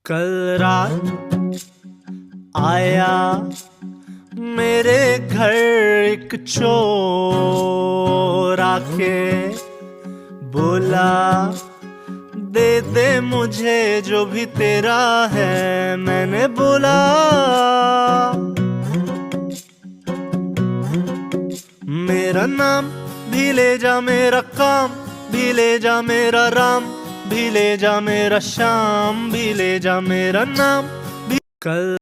कल रात आया मेरे घर एक चोर आके बोला, दे दे मुझे जो भी तेरा है। मैंने बोला, मेरा नाम भी ले जा, मेरा काम भी ले जा, मेरा राम भी ले जा, मेरा श्याम भी ले जा, मेरा नाम भी। कल